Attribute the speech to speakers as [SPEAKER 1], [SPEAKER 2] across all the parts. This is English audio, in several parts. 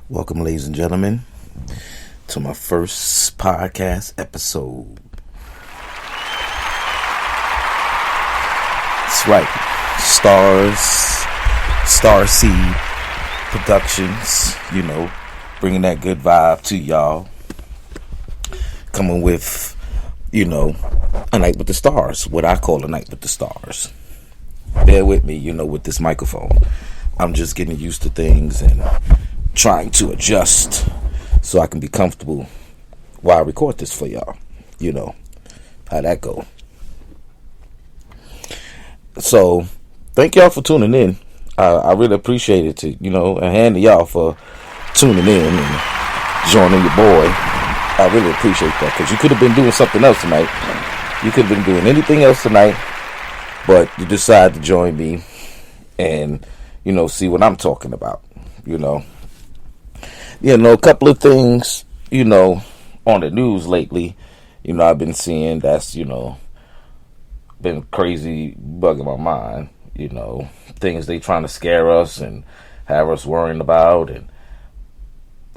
[SPEAKER 1] Welcome, ladies and gentlemen, to my first podcast episode. That's right, Starseed Productions, bringing that good vibe to y'all. Coming with, a night with the stars, what I call a night with the stars. Bear with me, with this microphone. I'm just getting used to things and trying to adjust so I can be comfortable while I record this for y'all. How that go. So, thank y'all for tuning in. I really appreciate it. A hand to y'all for tuning in and joining your boy. I really appreciate that, because you could have been doing something else tonight. You could have been doing anything else tonight, but you decided to join me and, see what I'm talking about, a couple of things, on the news lately, I've been seeing that's, been crazy, bugging my mind, things they trying to scare us and have us worrying about, and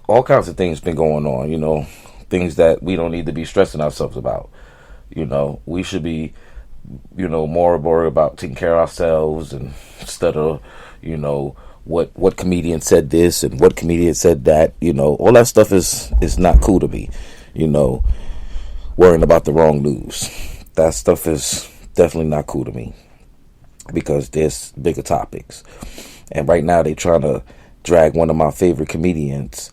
[SPEAKER 1] all kinds of things been going on, things that we don't need to be stressing ourselves about. We should be, more worried about taking care of ourselves, and instead of, what comedian said this and what comedian said that, all that stuff is not cool to me, worrying about the wrong news. That stuff is definitely not cool to me, because there's bigger topics. And right now they trying to drag two of my favorite comedians.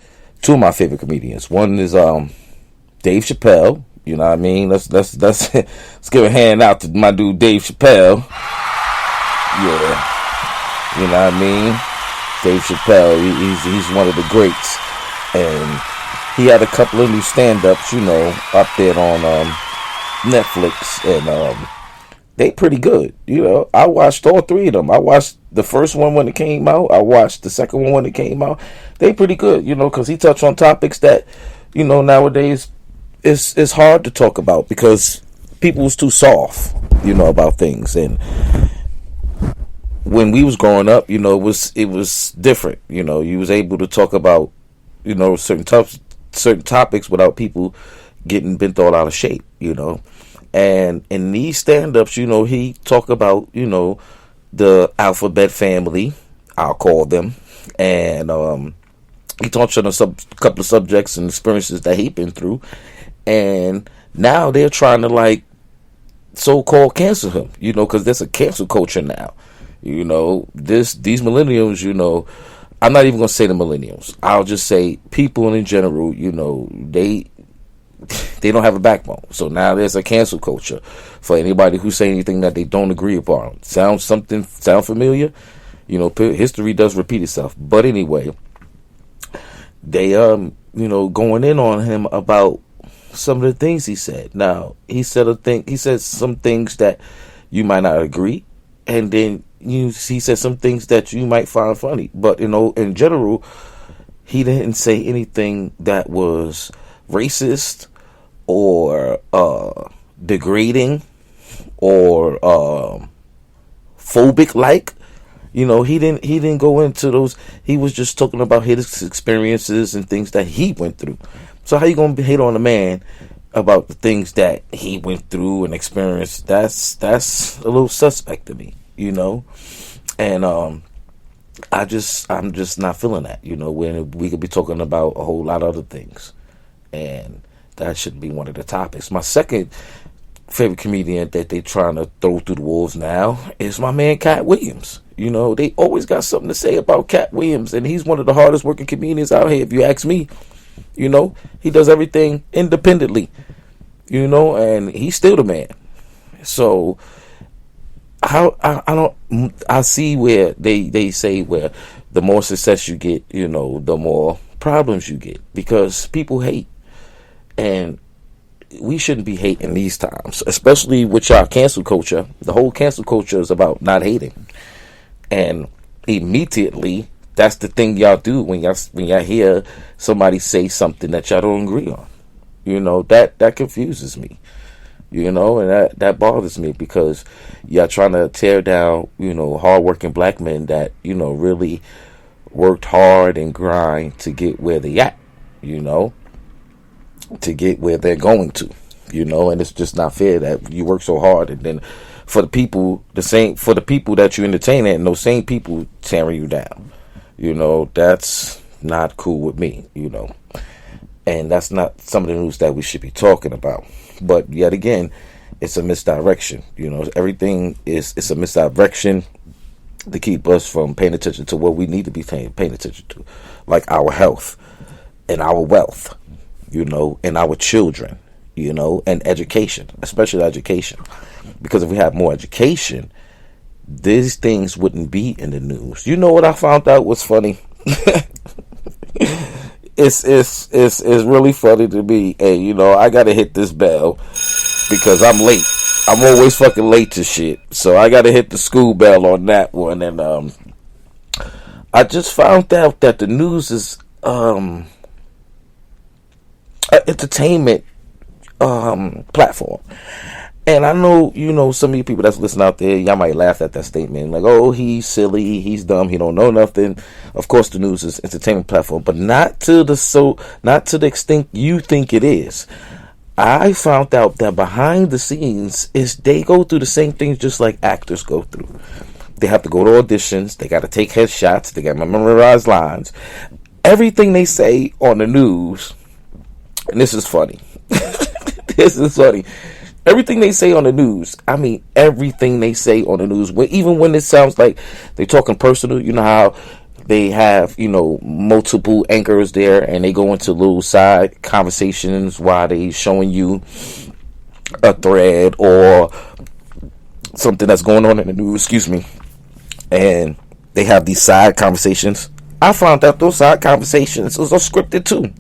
[SPEAKER 1] One is Dave Chappelle. You know what I mean? Let's let's give a hand out to my dude Dave Chappelle. Yeah. You know what I mean? Dave Chappelle, he's one of the greats. And he had a couple of new stand-ups, up there on Netflix, and they pretty good. I watched all three of them. I watched the first one when it came out. I watched the second one when it came out. They pretty good, because he touched on topics that, nowadays it's hard to talk about, because people was too soft, about things. And when we was growing up, it was different. You was able to talk about, certain topics without people getting bent all out of shape, And in these stand-ups, he talk about, the alphabet family, I'll call them, and he touched on a couple of subjects and experiences that he been through, and now they're trying to so-called cancel him, because there's a cancel culture now. These millennials, I'm not even gonna say the millennials. I'll just say people in general. They don't have a backbone. So now there's a cancel culture for anybody who say anything that they don't agree upon. Sound familiar? History does repeat itself. But anyway, they going in on him about some of the things he said. Now, he said some things that you might not agree, and then he said some things that you might find funny. But in general, he didn't say anything that was racist or degrading or phobic. He didn't go into those. He was just talking about his experiences and things that he went through. So how you gonna hate on a man about the things that he went through and experienced? That's a little suspect to me, And I'm just not feeling that, when we could be talking about a whole lot of other things, and that should be one of the topics. My second favorite comedian that they trying to throw through the wolves now is my man Cat Williams. They always got something to say about Cat Williams, and he's one of the hardest working comedians out here, if you ask me. He does everything independently, and he's still the man. So I see where they say where the more success you get, the more problems you get, because people hate, and we shouldn't be hating these times, especially with y'all cancel culture. The whole cancel culture is about not hating, and immediately that's the thing y'all do when y'all hear somebody say something that y'all don't agree on. That confuses me. And that bothers me, because y'all trying to tear down, hardworking black men that, really worked hard and grind to get where they at, you know, to get where they're going to, you know, and it's just not fair that you work so hard and then for the people that you entertain and those same people tearing you down, you know, that's not cool with me, you know, and that's not some of the news that we should be talking about. But yet again, it's a misdirection, you know, it's a misdirection to keep us from paying attention to what we need to be paying attention to, like our health and our wealth, you know, and our children, you know, and education, especially education. Because if we had more education, these things wouldn't be in the news. You know what I found out was funny? It's really funny to me. Hey, you know, I gotta hit this bell because I'm late. I'm always fucking late to shit. So I gotta hit the school bell on that one. And I just found out that the news is an entertainment platform. And I know, you know, some of you people that's listening out there, y'all might laugh at that statement. Like, oh, he's silly, he's dumb, he don't know nothing. Of course, the news is entertainment platform, but not to the extent you think it is. I found out that behind the scenes is they go through the same things just like actors go through. They have to go to auditions, they got to take headshots, they got to memorize lines. Everything they say on the news, and this is funny. This is funny. Everything they say on the news, I mean, everything they say on the news, even when it sounds like they're talking personal, you know how they have, you know, multiple anchors there and they go into little side conversations while they showing you a thread or something that's going on in the news, excuse me, and they have these side conversations. I found out those side conversations are scripted too.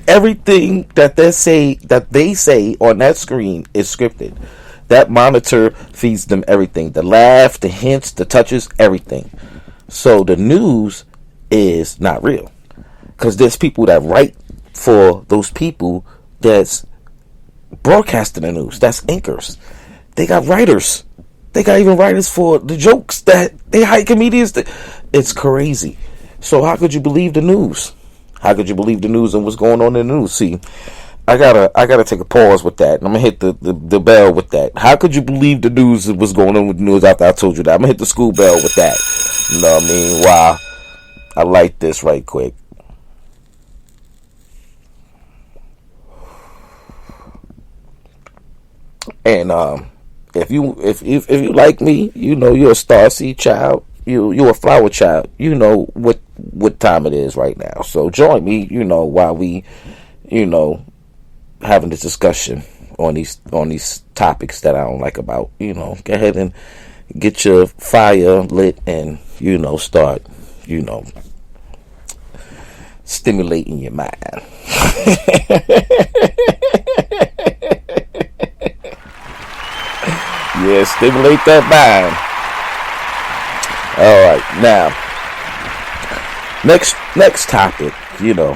[SPEAKER 1] Everything that they say on that screen is scripted. That monitor feeds them everything. The laugh, the hints, the touches, everything. So the news is not real. Because there's people that write for those people that's broadcasting the news. That's anchors. They got writers. They got even writers for the jokes that they hire comedians. It's crazy. So how could you believe the news? How could you believe the news and what's going on in the news? See, I gotta take a pause with that. I'm gonna hit the bell with that. How could you believe the news and what's going on with the news after I told you that? I'm gonna hit the school bell with that. You know what I mean? Wow. I like this right quick. And if you like me, you know you're a starseed child. You're a flower child. You know what time it is right now. So join me, you know, while we, you know, having this discussion on these topics that I don't like about, you know. Go ahead and get your fire lit and, you know, start, you know, stimulating your mind. Yeah, stimulate that mind. All right, now next topic, you know,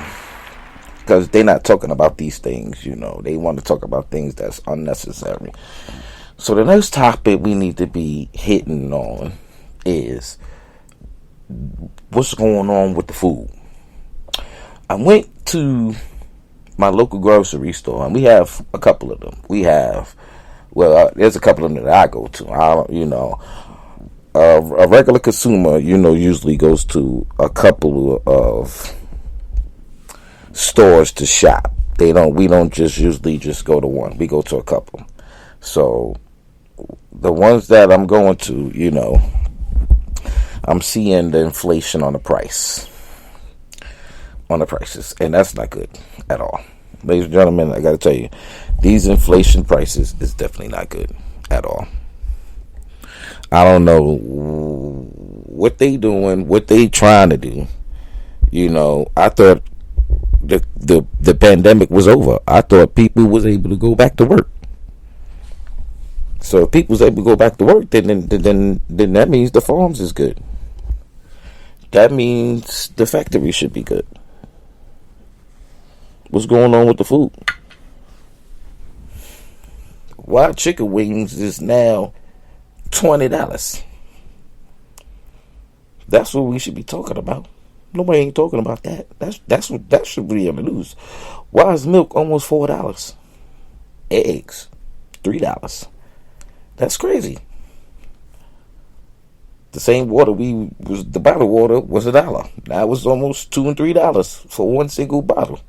[SPEAKER 1] because they're not talking about these things, you know, they want to talk about things that's unnecessary. So the next topic we need to be hitting on is what's going on with the food. I went to my local grocery store, and we have a couple of them. There's a couple of them that I go to. A regular consumer, you know, usually goes to a couple of stores to shop. We don't just usually just go to one. We go to a couple. So the ones that I'm going to, you know, I'm seeing the inflation on the prices, and that's not good at all. Ladies and gentlemen, I got to tell you, these inflation prices is definitely not good at all. I don't know what they doing, what they trying to do. You know, I thought the pandemic was over. I thought people was able to go back to work. So if people was able to go back to work, then that means the farms is good. That means the factory should be good. What's going on with the food? Why chicken wings is now $20? That's what we should be talking about. Nobody ain't talking about that. That should be on the news. Why is milk almost $4? Eggs $3. That's crazy. The same water the bottled water was $1. Now it was almost $2 and $3 for one single bottle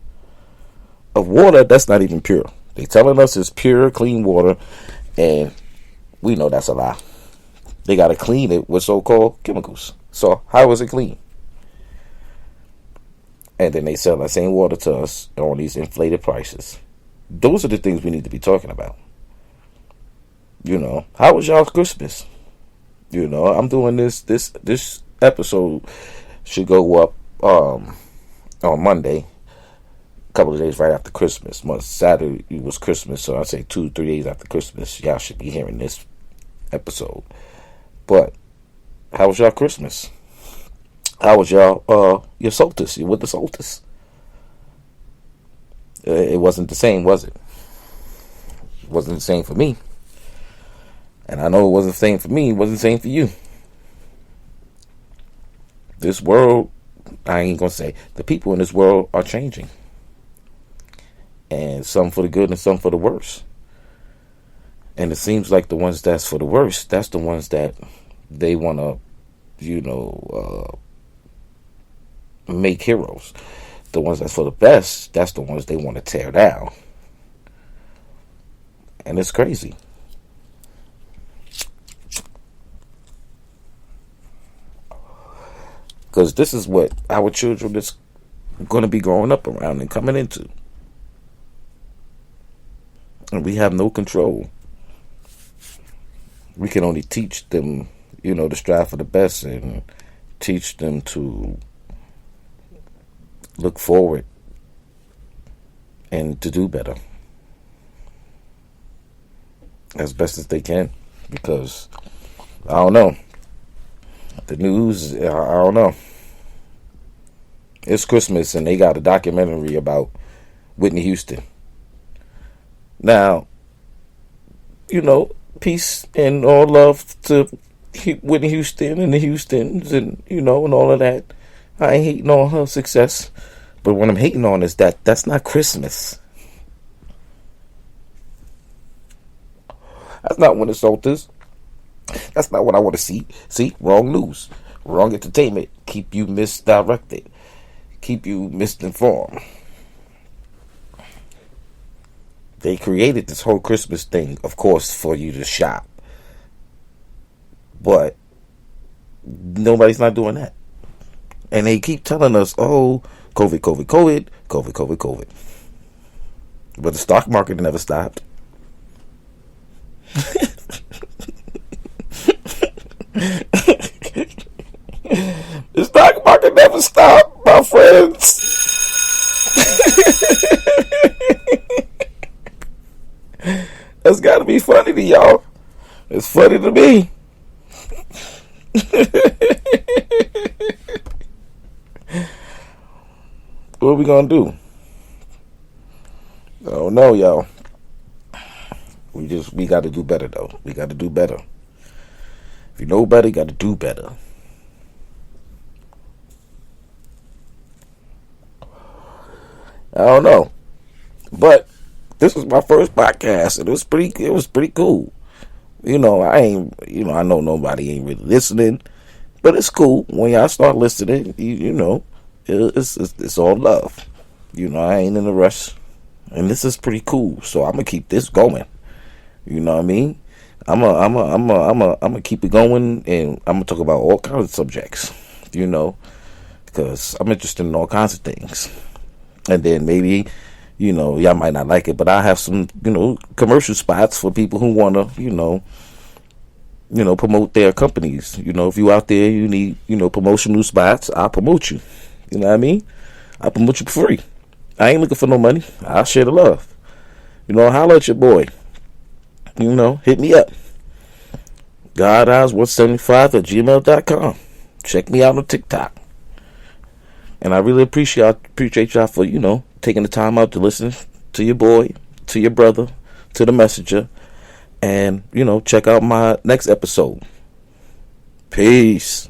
[SPEAKER 1] of water that's not even pure. They telling us it's pure, clean water, and we know that's a lie. They got to clean it with so-called chemicals. So how is it clean? And then they sell that same water to us on these inflated prices. Those are the things we need to be talking about. How was y'all's Christmas? I'm doing this episode should go up on Monday, a couple of days right after Christmas. Saturday was Christmas, so I'd say 2-3 days after Christmas, y'all should be hearing this episode. But how was y'all Christmas? How was y'all your solstice? You with the solstice? It wasn't the same, was it? It wasn't the same for me. And I know it wasn't the same for me. It wasn't the same for you. This world, I ain't going to say, the people in this world are changing. And some for the good and some for the worse. And it seems like the ones that's for the worst, that's the ones that they want to, make heroes. The ones that's for the best, that's the ones they want to tear down. And it's crazy. Because this is what our children is going to be growing up around and coming into. And we have no control. We can only teach them, to strive for the best and teach them to look forward and to do better as best as they can. Because, I don't know. The news, I don't know. It's Christmas and they got a documentary about Whitney Houston. Now, peace and all love to Whitney Houston and the Houstons and, and all of that. I ain't hating on her success. But what I'm hating on is that's not Christmas. That's not when the solstice. That's not what I want to see. See, wrong news, wrong entertainment. Keep you misdirected. Keep you misinformed. They created this whole Christmas thing, of course, for you to shop. But nobody's not doing that. And they keep telling us, oh, COVID, COVID, COVID, COVID, COVID, COVID. But the stock market never stopped. The stock market never stopped, my friends. That's gotta be funny to y'all. It's funny to me. What are we gonna do? I don't know, y'all. We gotta do better though. We gotta do better. If you know better, you gotta do better. I don't know. But this was my first podcast and it was pretty cool. I know nobody ain't really listening, but it's cool when y'all start listening. It's all love. I ain't in a rush, and this is pretty cool. So I'm gonna keep this going. You know what I mean? I'm gonna keep it going, and I'm gonna talk about all kinds of subjects. Because I'm interested in all kinds of things. And then maybe, y'all might not like it, but I have some, commercial spots for people who wanna, promote their companies. If you out there, you need, promotional spots, I'll promote you. You know what I mean? I'll promote you for free. I ain't looking for no money. I'll share the love. Holler at your boy. Hit me up. GodEyes175@gmail.com. Check me out on TikTok. And I really appreciate y'all for, taking the time out to listen to your boy, to your brother, to the messenger. And, check out my next episode. Peace.